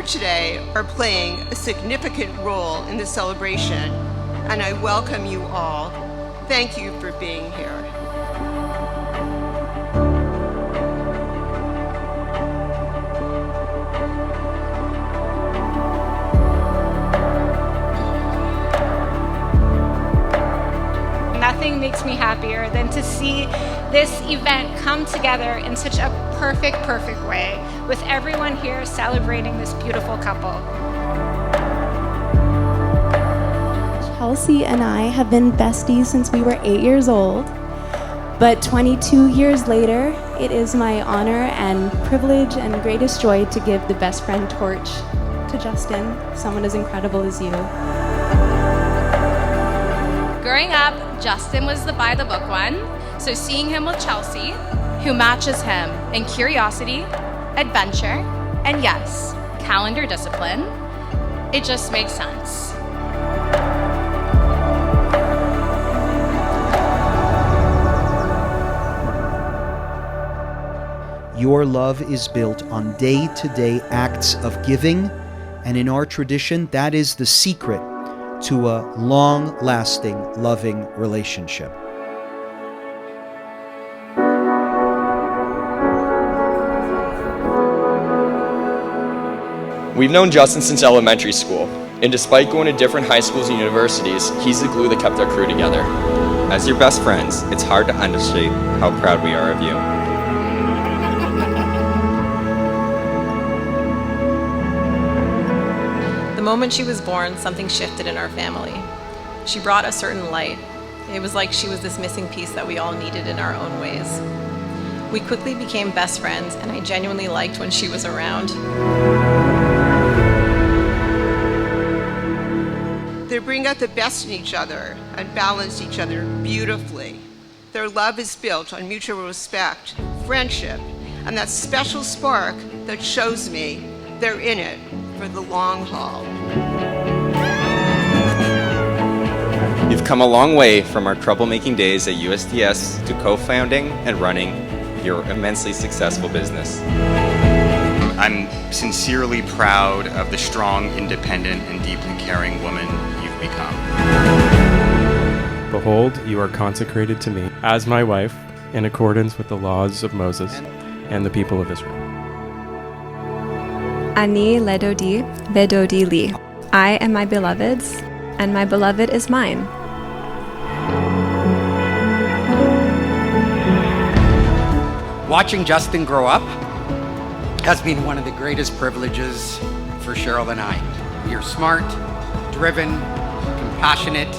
today are playing a significant role in the celebration, and I welcome you all. Thank you for being here. Nothing makes me happier than to see this event come together in such a perfect way, with everyone here celebrating this beautiful couple. Chelsie and I have been besties since we were 8 years old, but 22 years later, it is my honor and privilege and greatest joy to give the best friend torch to Justin, someone as incredible as you. Growing up, Justin was the by-the-book one, so seeing him with Chelsie, who matches him in curiosity, adventure, and yes, calendar discipline, it just makes sense. Your love is built on day-to-day acts of giving, and in our tradition, that is the secret to a long-lasting, loving relationship. We've known Justin since elementary school, and despite going to different high schools and universities, he's the glue that kept our crew together. As your best friends, it's hard to understate how proud we are of you. The moment she was born, something shifted in our family. She brought a certain light. It was like she was this missing piece that we all needed in our own ways. We quickly became best friends, and I genuinely liked when she was around. They bring out the best in each other and balance each other beautifully. Their love is built on mutual respect, friendship, and that special spark that shows me they're in it for the long haul. You've come a long way from our troublemaking days at USDS to co-founding and running your immensely successful business. I'm sincerely proud of the strong, independent, and deeply caring woman you've become. Behold, you are consecrated to me as my wife in accordance with the laws of Moses and the people of Israel. Ani ledodi vedodi li. I am my beloved's, and my beloved is mine. Watching Justin grow up has been one of the greatest privileges for Cheryl and I. You're smart, driven, compassionate,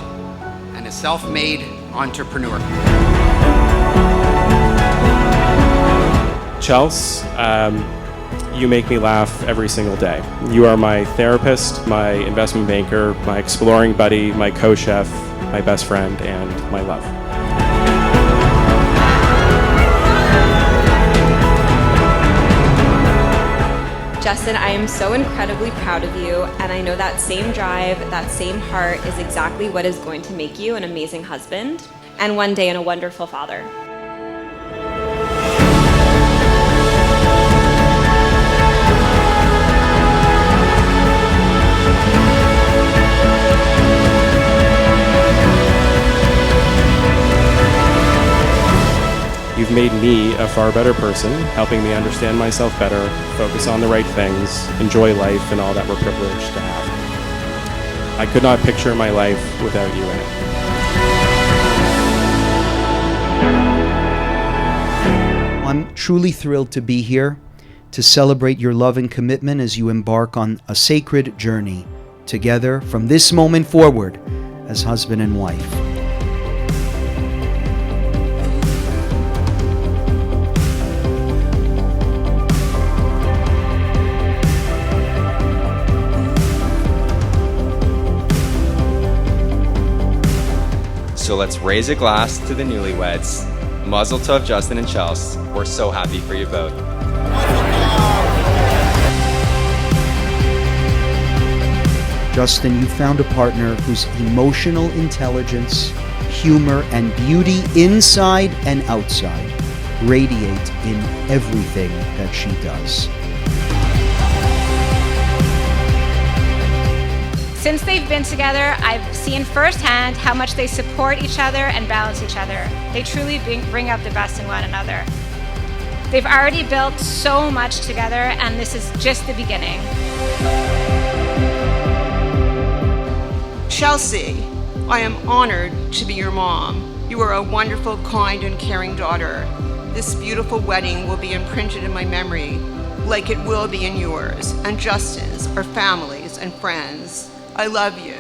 and a self-made entrepreneur. Chels, you make me laugh every single day. You are my therapist, my investment banker, my exploring buddy, my co-chef, my best friend, and my love. Justin, I am so incredibly proud of you, and I know that same drive, that same heart is exactly what is going to make you an amazing husband, and one day a wonderful father. You've made me a far better person, helping me understand myself better, focus on the right things, enjoy life and all that we're privileged to have. I could not picture my life without you in it. I'm truly thrilled to be here to celebrate your love and commitment as you embark on a sacred journey together from this moment forward as husband and wife. So let's raise a glass to the newlyweds. Mazel tov, Justin and Chelsie. We're so happy for you both. Justin, you found a partner whose emotional intelligence, humor, and beauty inside and outside radiate in everything that she does. Since they've been together, I've seen firsthand how much they support each other and balance each other. They truly bring out the best in one another. They've already built so much together, and this is just the beginning. Chelsie, I am honored to be your mom. You are a wonderful, kind, and caring daughter. This beautiful wedding will be imprinted in my memory, like it will be in yours, and Justin's, our families, and friends. I love you.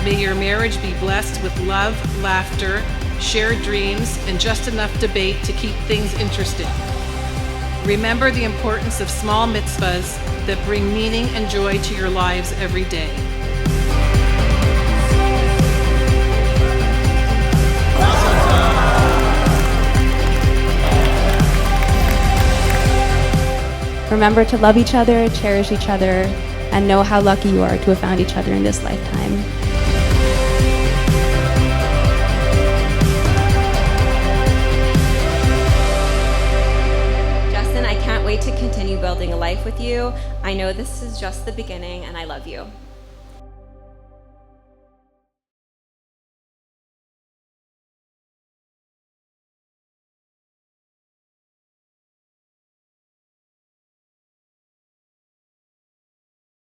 May your marriage be blessed with love, laughter, shared dreams, and just enough debate to keep things interesting. Remember the importance of small mitzvahs that bring meaning and joy to your lives every day. Remember to love each other, cherish each other, and know how lucky you are to have found each other in this lifetime. Justin, I can't wait to continue building a life with you. I know this is just the beginning, and I love you.